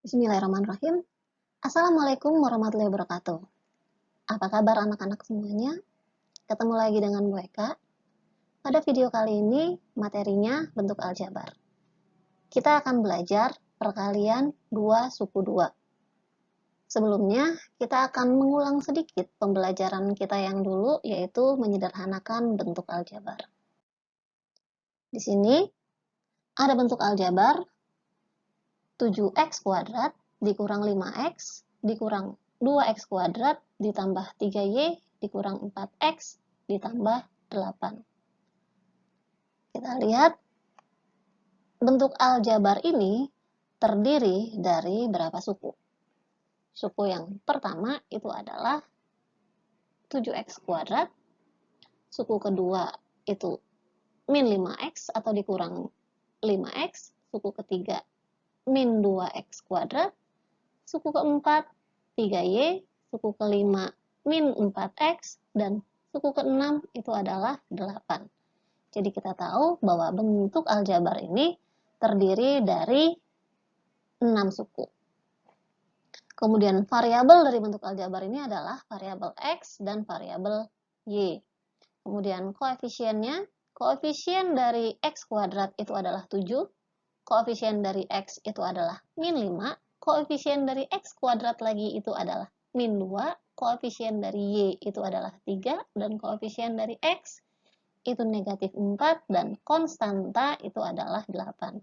Bismillahirrahmanirrahim. Assalamualaikum warahmatullahi wabarakatuh. Apa kabar anak-anak semuanya? Ketemu lagi dengan Bu Eka. Pada video kali ini materinya bentuk aljabar. Kita akan belajar perkalian 2 suku 2. Sebelumnya, kita akan mengulang sedikit pembelajaran kita yang dulu, yaitu menyederhanakan bentuk aljabar. Di sini ada bentuk aljabar 7x kuadrat dikurang 5x dikurang 2x kuadrat ditambah 3y dikurang 4x ditambah 8. Kita lihat bentuk aljabar ini terdiri dari berapa suku? Suku yang pertama itu adalah 7x kuadrat, suku kedua itu min 5x atau dikurang 5x, suku ketiga min 2x kuadrat, suku keempat 3y, suku kelima min 4x, dan suku keenam itu adalah 8. Jadi kita tahu bahwa bentuk aljabar ini terdiri dari 6 suku. Kemudian variabel dari bentuk aljabar ini adalah variabel x dan variabel y. Kemudian koefisiennya, koefisien dari x kuadrat itu adalah 7, koefisien dari x itu adalah min 5, koefisien dari x kuadrat lagi itu adalah min 2, koefisien dari y itu adalah 3, dan koefisien dari x itu negatif 4, dan konstanta itu adalah 8.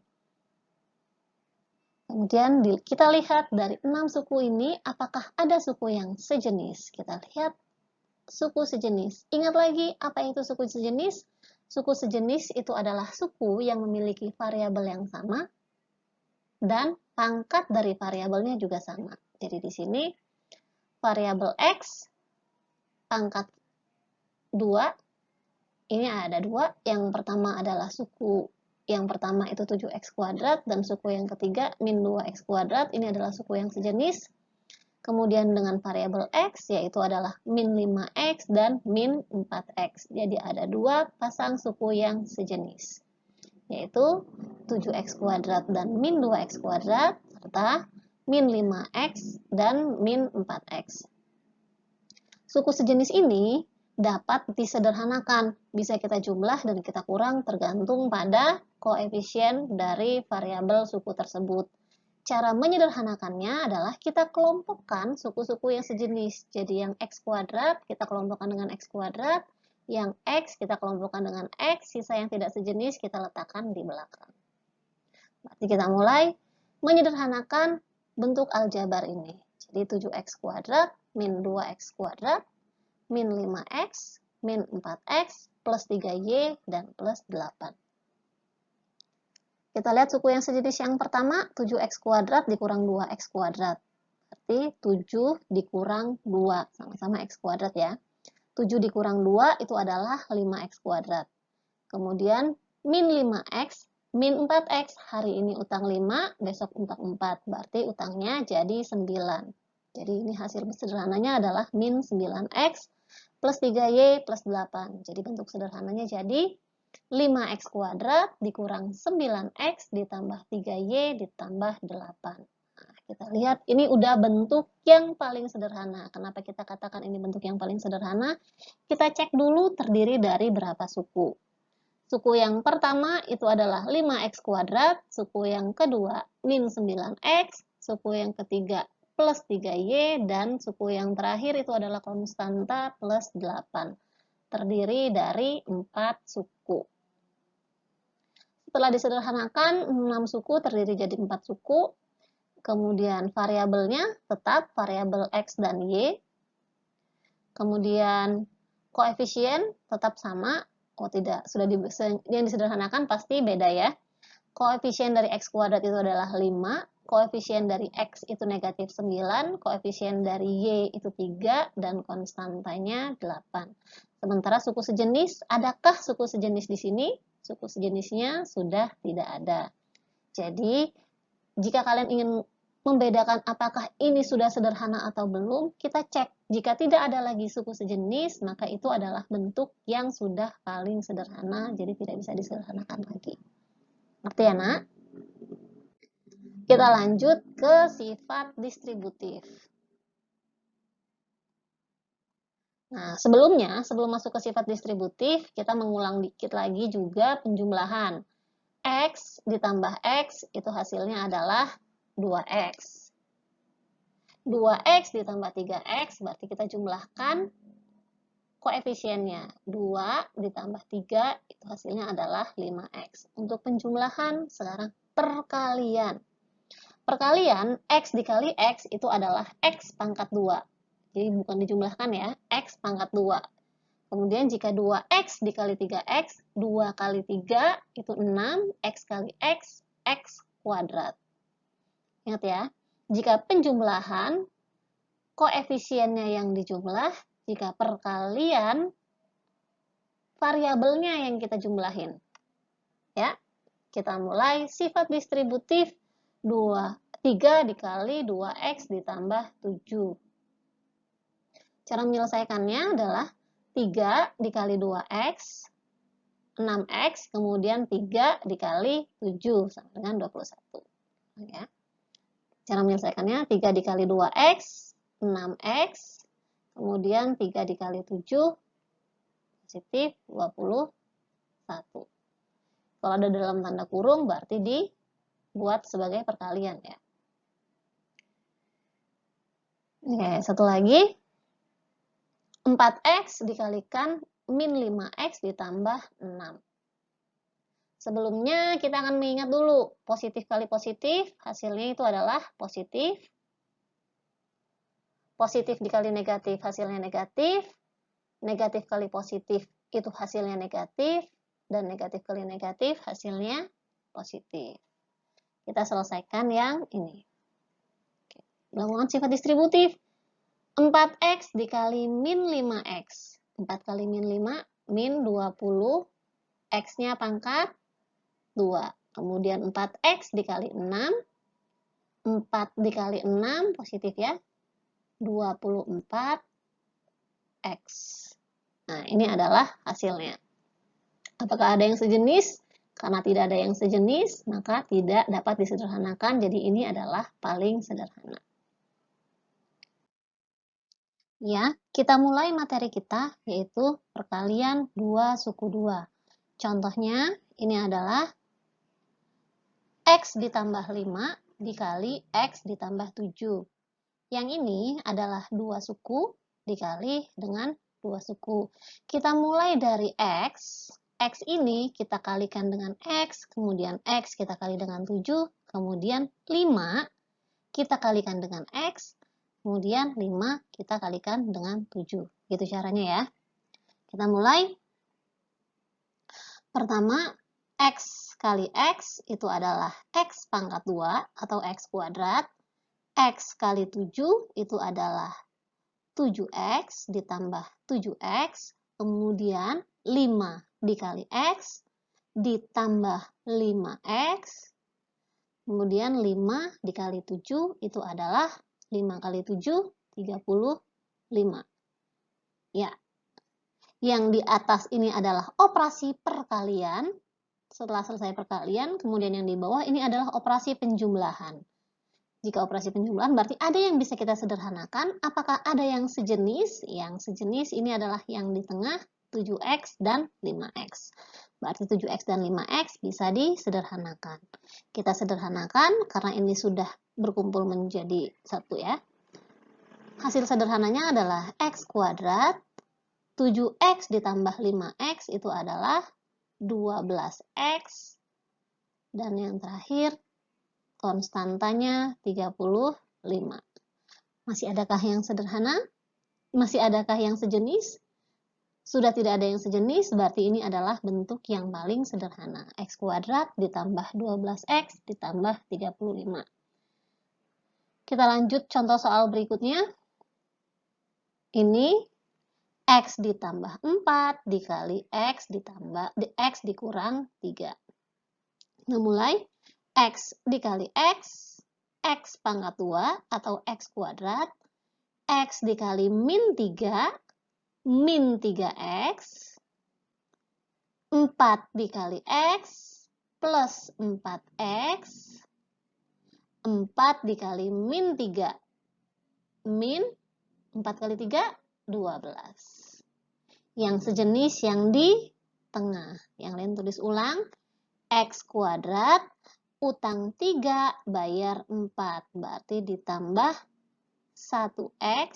Kemudian kita lihat dari 6 suku ini, apakah ada suku yang sejenis? Kita lihat suku sejenis. Ingat lagi, apa itu suku sejenis? Suku sejenis itu adalah suku yang memiliki variabel yang sama dan pangkat dari variabelnya juga sama. Jadi di sini variabel x pangkat 2, ini ada 2. Yang pertama adalah suku yang pertama itu 7x kuadrat, dan suku yang ketiga min 2x kuadrat, ini adalah suku yang sejenis. Kemudian dengan variabel x, yaitu adalah min 5x dan min 4x. Jadi ada 2 pasang suku yang sejenis, yaitu 7x kuadrat dan min 2x kuadrat, serta min 5x dan min 4x. Suku sejenis ini dapat disederhanakan, bisa kita jumlah dan kita kurang tergantung pada koefisien dari variabel suku tersebut. Cara menyederhanakannya adalah kita kelompokkan suku-suku yang sejenis. Jadi yang x kuadrat kita kelompokkan dengan x kuadrat, yang x kita kelompokkan dengan x, sisa yang tidak sejenis kita letakkan di belakang. Berarti kita mulai menyederhanakan bentuk aljabar ini. Jadi 7x kuadrat min 2x kuadrat min 5x min 4x plus 3y dan plus 8. Kita lihat suku yang sejenis yang pertama, 7x kuadrat dikurang 2x kuadrat. Berarti 7 dikurang 2, sama-sama x kuadrat ya. 7 dikurang 2 itu adalah 5x kuadrat. Kemudian min 5x, min 4x, hari ini utang 5, besok utang 4. Berarti utangnya jadi 9. Jadi ini hasil sederhananya adalah min 9x plus 3y plus 8. Jadi bentuk sederhananya jadi 5x kuadrat dikurang 9x ditambah 3y ditambah 8. Nah, kita lihat ini udah bentuk yang paling sederhana. Kenapa kita katakan ini bentuk yang paling sederhana? Kita cek dulu terdiri dari berapa suku. Suku yang pertama itu adalah 5x kuadrat, suku yang kedua min 9x, suku yang ketiga plus 3y, dan suku yang terakhir itu adalah konstanta plus 8. Terdiri dari 4 suku. Setelah disederhanakan, 6 suku terdiri jadi 4 suku. Kemudian variabelnya tetap variabel x dan y. Kemudian koefisien tetap sama. Oh tidak, yang disederhanakan pasti beda ya. Koefisien dari x kuadrat itu adalah 5, koefisien dari x itu negatif 9, koefisien dari y itu 3, dan konstantanya 8. Sementara suku sejenis, adakah suku sejenis di sini? Suku sejenisnya sudah tidak ada. Jadi, jika kalian ingin membedakan apakah ini sudah sederhana atau belum, kita cek. Jika tidak ada lagi suku sejenis, maka itu adalah bentuk yang sudah paling sederhana, jadi tidak bisa disederhanakan lagi. Ngerti ya, Nak? Kita lanjut ke sifat distributif. Nah, sebelum masuk ke sifat distributif, kita mengulang dikit lagi juga penjumlahan. X ditambah X itu hasilnya adalah 2X. 2X ditambah 3X berarti kita jumlahkan koefisiennya. 2 ditambah 3 itu hasilnya adalah 5X. Untuk penjumlahan sekarang perkalian. Perkalian X dikali X itu adalah X pangkat 2. Jadi bukan dijumlahkan ya, X pangkat 2. Kemudian jika 2X dikali 3X, 2 kali 3 itu 6, X kali X, X kuadrat. Ingat ya, jika penjumlahan, koefisiennya yang dijumlah, jika perkalian, variabelnya yang kita jumlahin. Ya, kita mulai sifat distributif 3 dikali 2X ditambah 7. Cara menyelesaikannya adalah 3 dikali 2X, 6X, kemudian 3 dikali 7, sama dengan 21. Ya. Cara menyelesaikannya 3 dikali 2X, 6X, kemudian 3 dikali 7, positif 21. Kalau ada dalam tanda kurung, berarti dibuat sebagai perkalian ya. Oke, satu lagi. 4X dikalikan min 5X ditambah 6. Sebelumnya kita akan mengingat dulu, positif kali positif, hasilnya itu adalah positif. Positif dikali negatif, hasilnya negatif. Negatif kali positif, itu hasilnya negatif. Dan negatif kali negatif, hasilnya positif. Kita selesaikan yang ini. Gabungan sifat distributif. 4X dikali min 5X. 4 kali min 5, min 20. X-nya pangkat 2. Kemudian 4X dikali 6. 4 dikali 6, positif ya. 24X. Nah, ini adalah hasilnya. Apakah ada yang sejenis? Karena tidak ada yang sejenis, maka tidak dapat disederhanakan. Jadi ini adalah paling sederhana. Ya, kita mulai materi kita, yaitu perkalian 2 suku 2. Contohnya, ini adalah X ditambah 5 dikali X ditambah 7. Yang ini adalah 2 suku dikali dengan 2 suku. Kita mulai dari X. X ini kita kalikan dengan X, kemudian X kita kali dengan 7, kemudian 5 kita kalikan dengan X, kemudian 5 kita kalikan dengan 7. Gitu caranya ya. Kita mulai. Pertama, X kali X itu adalah X pangkat 2 atau X kuadrat. X kali 7 itu adalah 7X ditambah 7X. Kemudian 5 dikali X ditambah 5X. Kemudian 5 dikali 7 itu adalah 5 kali 7, 35. Ya, yang di atas ini adalah operasi perkalian. Setelah selesai perkalian, kemudian yang di bawah ini adalah operasi penjumlahan. Jika operasi penjumlahan berarti ada yang bisa kita sederhanakan. Apakah ada yang sejenis? Yang sejenis ini adalah yang di tengah, 7X dan 5X. Berarti 7X dan 5X bisa disederhanakan. Kita sederhanakan karena ini sudah berkumpul menjadi satu ya. Hasil sederhananya adalah X kuadrat, 7X ditambah 5X itu adalah 12X. Dan yang terakhir, konstantanya 35. Masih adakah yang sederhana? Masih adakah yang sejenis? Sudah tidak ada yang sejenis, berarti ini adalah bentuk yang paling sederhana. X kuadrat ditambah 12X ditambah 35. Kita lanjut contoh soal berikutnya. Ini X ditambah 4 dikali X ditambah X dikurang 3. Kita mulai. X dikali X, X pangkat 2 atau X kuadrat, X dikali min 3, min 3X, 4 dikali X, plus 4X, 4 dikali min 3. Min 4 kali 3, 12. Yang sejenis yang di tengah. Yang lain tulis ulang. X kuadrat, utang 3, bayar 4. Berarti ditambah 1X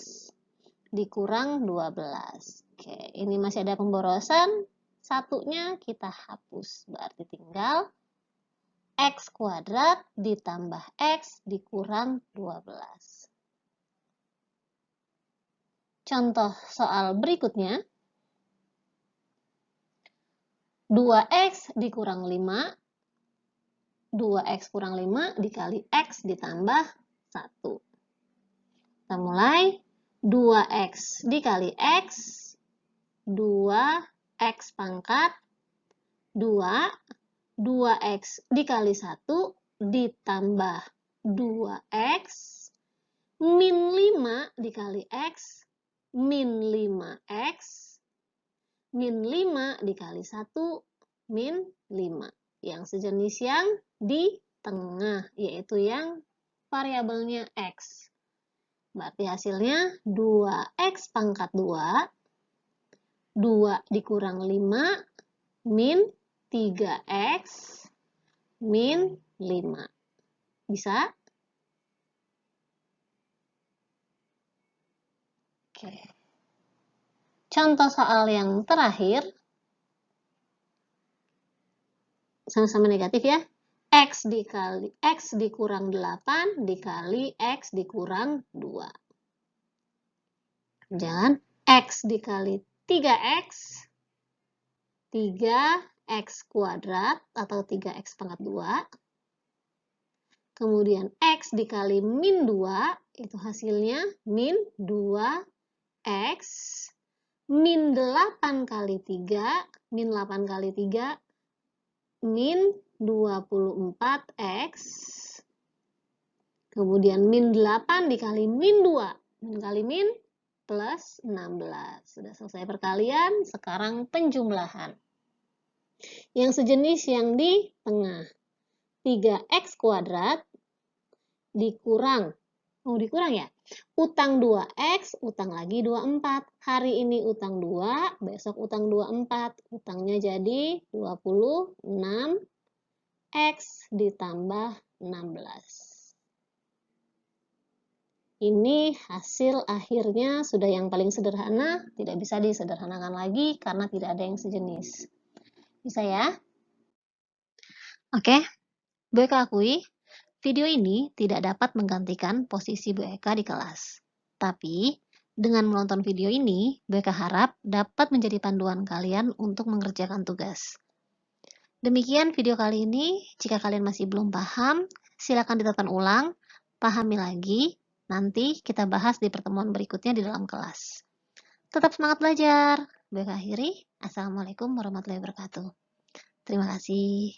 dikurang 12. Oke, ini masih ada pemborosan. Satunya kita hapus. Berarti tinggal X kuadrat ditambah X dikurang 12. Contoh soal berikutnya. 2X dikurang 5. 2X kurang 5 dikali X ditambah 1. Kita mulai. 2X dikali X. 2X pangkat 2. 2X dikali 1 ditambah 2X. Min 5 dikali X. Min 5X. Min 5 dikali 1, min 5. Yang sejenis yang di tengah, yaitu yang variabelnya X. Berarti hasilnya 2X pangkat 2, 2 dikurang 5, min 3X, min 5. Bisa? Oke. Contoh soal yang terakhir, sama-sama negatif ya. X dikali X dikurang 8 dikali X dikurang 2. Jangan X dikali 3X, 3X kuadrat atau 3X pangkat 2. Kemudian X dikali min 2, itu hasilnya min 2X. Min 8 kali 3, min 8 kali 3, min 24X. Kemudian min 8 dikali min 2, min kali min plus 16. Sudah selesai perkalian, sekarang penjumlahan. Yang sejenis yang di tengah. 3X kuadrat dikurang, dikurang ya? Utang 2X, utang lagi 24. Hari ini utang 2, besok utang 24. Utangnya jadi 26. X ditambah 16. Ini hasil akhirnya sudah yang paling sederhana, tidak bisa disederhanakan lagi karena tidak ada yang sejenis. Bisa ya? Oke, Bu Eka akui, video ini tidak dapat menggantikan posisi Bu Eka di kelas. Tapi, dengan menonton video ini, Bu Eka harap dapat menjadi panduan kalian untuk mengerjakan tugas. Demikian video kali ini. Jika kalian masih belum paham, silakan ditonton ulang, pahami lagi. Nanti kita bahas di pertemuan berikutnya di dalam kelas. Tetap semangat belajar. Bu Eka akhiri. Assalamualaikum warahmatullahi wabarakatuh. Terima kasih.